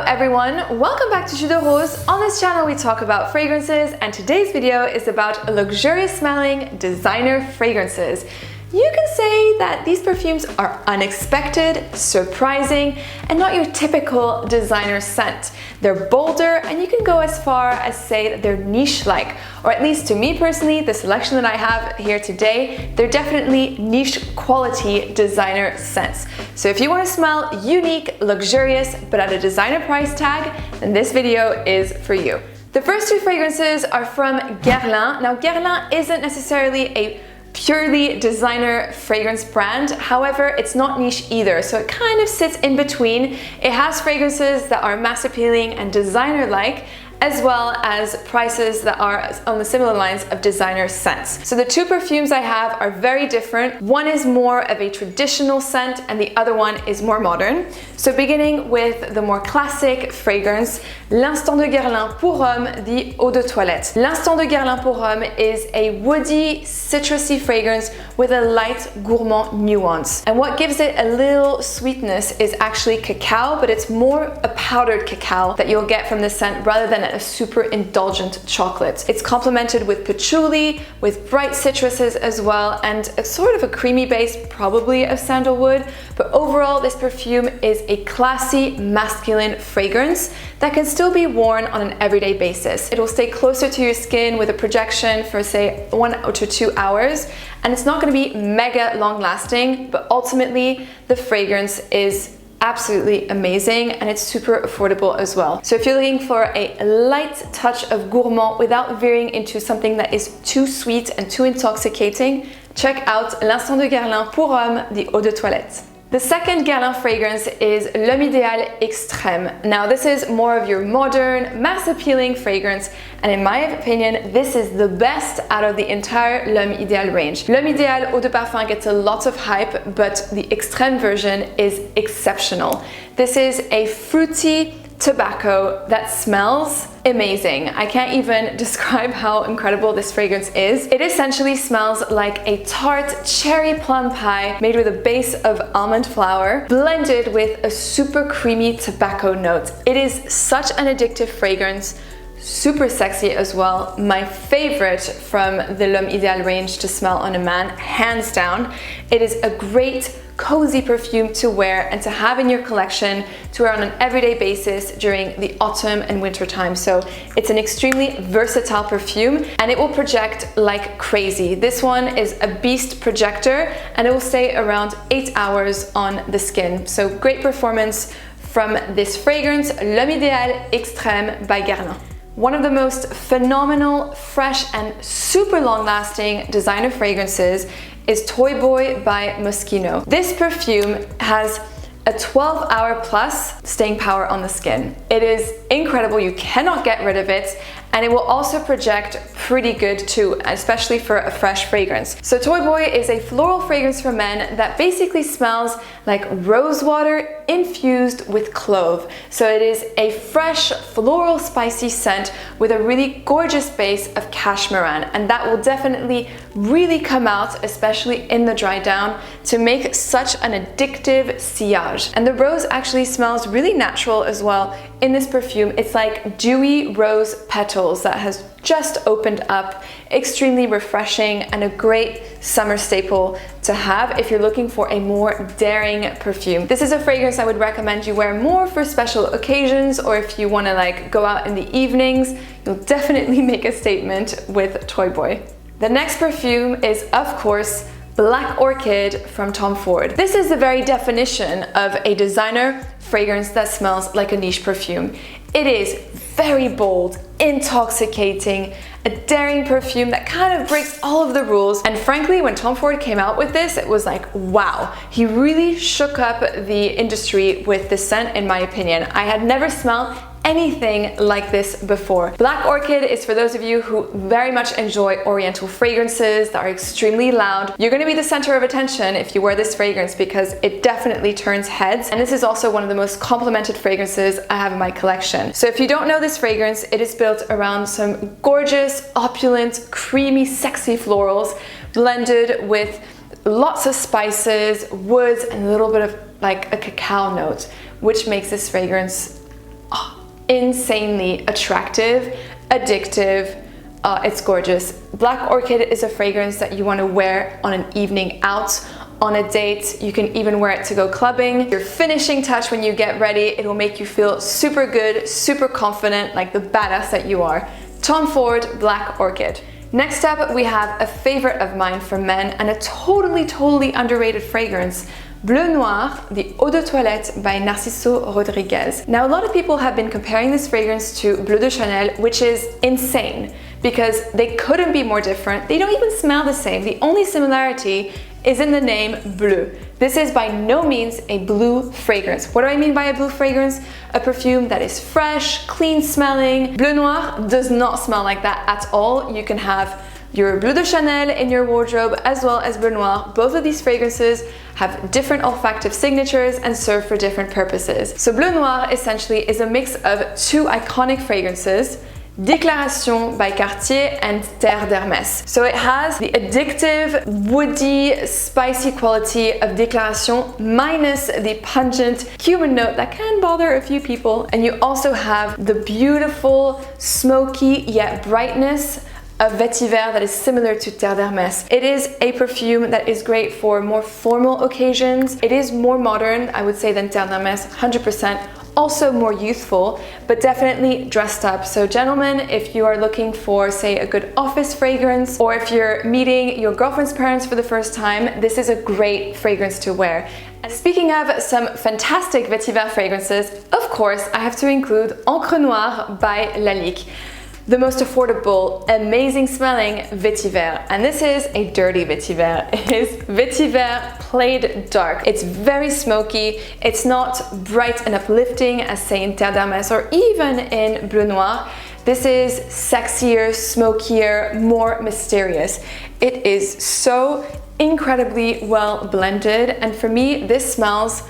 everyone, welcome back to Jus de Rose. On this channel we talk about fragrances and today's video is about luxurious smelling designer fragrances. You can say that these perfumes are unexpected, surprising, and not your typical designer scent. They're bolder and you can go as far as say that they're niche-like, or at least to me personally, the selection that I have here today, they're definitely niche quality designer scents. So if you want to smell unique, luxurious, but at a designer price tag, then this video is for you. The first two fragrances are from Guerlain. Now Guerlain isn't necessarily a purely designer fragrance brand, however it's not niche either, so it kind of sits in between. It has fragrances that are mass appealing and designer like, as well as prices that are on the similar lines of designer scents. So the two perfumes I have are very different. One is more of a traditional scent and the other one is more modern. So beginning with the more classic fragrance, L'Instant de Guerlain pour Homme, the Eau de Toilette. L'Instant de Guerlain pour Homme is a woody, citrusy fragrance with a light gourmand nuance. And what gives it a little sweetness is actually cacao, but it's more a powdered cacao that you'll get from the scent rather than a super indulgent chocolate. It's complemented with patchouli, with bright citruses as well, and a sort of a creamy base, probably of sandalwood. But overall, this perfume is a classy, masculine fragrance that can still be worn on an everyday basis. It will stay closer to your skin with a projection for say 1 to 2 hours, and it's not going to be mega long lasting, but ultimately the fragrance is absolutely amazing and it's super affordable as well. So if you're looking for a light touch of gourmand without veering into something that is too sweet and too intoxicating, check out L'Instant de Guerlain pour Homme, the Eau de Toilette. The second Guerlain fragrance is L'Homme Idéal Extrême. Now this is more of your modern, mass-appealing fragrance, and in my opinion, this is the best out of the entire L'Homme Idéal range. L'Homme Idéal Eau de Parfum gets a lot of hype, but the Extrême version is exceptional. This is a fruity tobacco that smells amazing. I can't even describe how incredible this fragrance is. It essentially smells like a tart cherry plum pie made with a base of almond flour blended with a super creamy tobacco note. It is such an addictive fragrance, super sexy as well. My favorite from the L'Homme Idéal range to smell on a man, hands down. It is a great cozy perfume to wear and to have in your collection to wear on an everyday basis during the autumn and winter time. So it's an extremely versatile perfume and it will project like crazy. This one is a beast projector and it will stay around 8 hours on the skin. So great performance from this fragrance, L'Homme Idéal Extrême by Guerlain. One of the most phenomenal, fresh and super long-lasting designer fragrances is Toy Boy by Moschino. This perfume has a 12-hour plus staying power on the skin. It is incredible, you cannot get rid of it, and it will also project pretty good too, especially for a fresh fragrance. So Toy Boy is a floral fragrance for men that basically smells like rose water infused with clove. So it is a fresh, floral, spicy scent with a really gorgeous base of cashmeran, and that will definitely really come out, especially in the dry down, to make such an addictive sillage. And the rose actually smells really natural as well in this perfume. It's like dewy rose petals that has just opened up, extremely refreshing and a great summer staple to have if you're looking for a more daring perfume. This is a fragrance I would recommend you wear more for special occasions, or if you want to like go out in the evenings, you'll definitely make a statement with Toy Boy. The next perfume is, of course, Black Orchid from Tom Ford. This is the very definition of a designer fragrance that smells like a niche perfume. It is very bold, intoxicating, a daring perfume that kind of breaks all of the rules. And frankly, when Tom Ford came out with this, it was like, wow, he really shook up the industry with this scent, in my opinion. I had never smelled anything like this before. Black Orchid is for those of you who very much enjoy oriental fragrances that are extremely loud. You're going to be the center of attention if you wear this fragrance because it definitely turns heads, and this is also one of the most complimented fragrances I have in my collection. So if you don't know this fragrance, it is built around some gorgeous, opulent, creamy, sexy florals blended with lots of spices, woods, and a little bit of like a cacao note, which makes this fragrance insanely attractive, addictive. It's gorgeous. Black Orchid is a fragrance that you want to wear on an evening out, on a date. You can even wear it to go clubbing. Your finishing touch when you get ready, it will make you feel super good, super confident, like the badass that you are. Tom Ford Black Orchid. Next up, we have a favorite of mine for men and a totally underrated fragrance. Bleu Noir, the Eau de Toilette by Narciso Rodrigues. Now, a lot of people have been comparing this fragrance to Bleu de Chanel, which is insane because they couldn't be more different. They don't even smell the same. The only similarity is in the name Bleu. This is by no means a blue fragrance. What do I mean by a blue fragrance? A perfume that is fresh, clean smelling. Bleu Noir does not smell like that at all. You can have your Bleu de Chanel in your wardrobe as well as Bleu Noir. Both of these fragrances have different olfactive signatures and serve for different purposes. So Bleu Noir essentially is a mix of two iconic fragrances, Déclaration by Cartier and Terre d'Hermès. So it has the addictive, woody, spicy quality of Déclaration minus the pungent cumin note that can bother a few people. And you also have the beautiful, smoky yet brightness of Vetiver that is similar to Terre d'Hermès. It is a perfume that is great for more formal occasions. It is more modern, I would say, than Terre d'Hermès, 100%. Also more youthful, but definitely dressed up. So gentlemen, if you are looking for, say, a good office fragrance, or if you're meeting your girlfriend's parents for the first time, this is a great fragrance to wear. And speaking of some fantastic Vetiver fragrances, of course, I have to include Encre Noire by Lalique. The most affordable, amazing smelling Vetiver. And this is a dirty Vetiver. It is Vetiver played dark. It's very smoky. It's not bright and uplifting as, say, in Terre d'Hermès or even in Bleu Noir. This is sexier, smokier, more mysterious. It is so incredibly well blended. And for me, this smells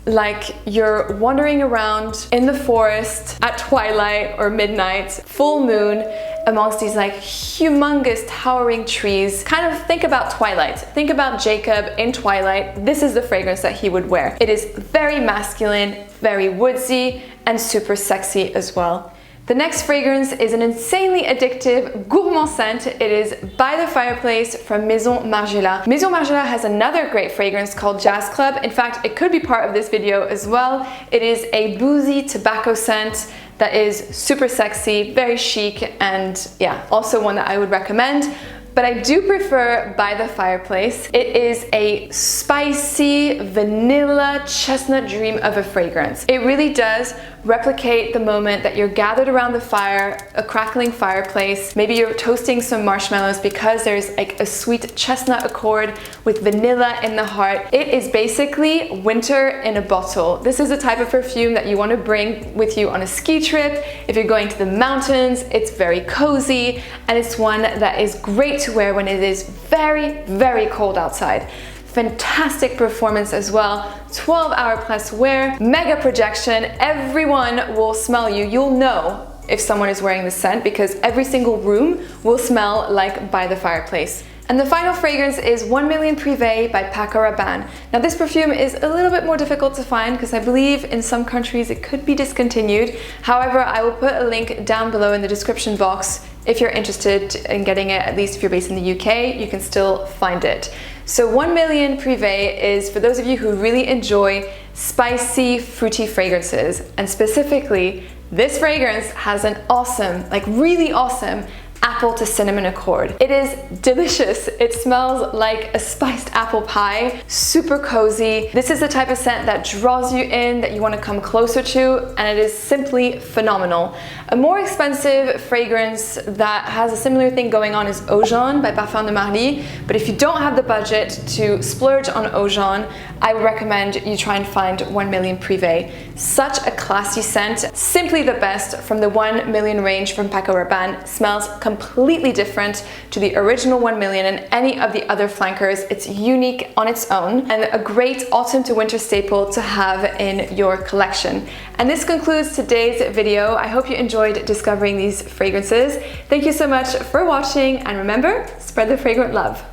like you're wandering around in the forest at twilight or midnight, full moon, amongst these like humongous towering trees. Kind of think about Twilight. Think about Jacob in Twilight. This is the fragrance that he would wear. It is very masculine, very woodsy, and super sexy as well. The next fragrance is an insanely addictive, gourmand scent. It is By the Fireplace from Maison Margiela. Maison Margiela has another great fragrance called Jazz Club. In fact, it could be part of this video as well. It is a boozy tobacco scent that is super sexy, very chic, and yeah, also one that I would recommend. But I do prefer By the Fireplace. It is a spicy vanilla chestnut dream of a fragrance. It really does replicate the moment that you're gathered around the fire, a crackling fireplace. Maybe you're toasting some marshmallows because there's like a sweet chestnut accord with vanilla in the heart. It is basically winter in a bottle. This is the type of perfume that you want to bring with you on a ski trip. If you're going to the mountains, it's very cozy, and it's one that is great to wear when it is very cold outside. Fantastic performance as well, 12-hour plus wear, mega projection. Everyone will smell you. You'll know if someone is wearing this scent because every single room will smell like By the Fireplace. And the final fragrance is 1 Million Privé by Paco Rabanne. Now this perfume is a little bit more difficult to find because I believe in some countries it could be discontinued. However, I will put a link down below in the description box. If you're interested in getting it, at least if you're based in the UK, you can still find it. So 1 Million Privé is for those of you who really enjoy spicy, fruity fragrances. And specifically, this fragrance has an awesome, like really awesome, apple to cinnamon accord. It is delicious. It smells like a spiced apple pie, super cozy. This is the type of scent that draws you in, that you want to come closer to, and it is simply phenomenal. A more expensive fragrance that has a similar thing going on is Eau Jaune by Parfum de Marly, but if you don't have the budget to splurge on Eau Jaune, I would recommend you try and find 1 Million Privé. Such a classy scent, simply the best from the 1 Million range from Paco Rabanne. Smells completely different to the original 1 Million and any of the other flankers. It's unique on its own and a great autumn to winter staple to have in your collection. And this concludes today's video. I hope you enjoyed discovering these fragrances. Thank you so much for watching, and remember, spread the fragrant love.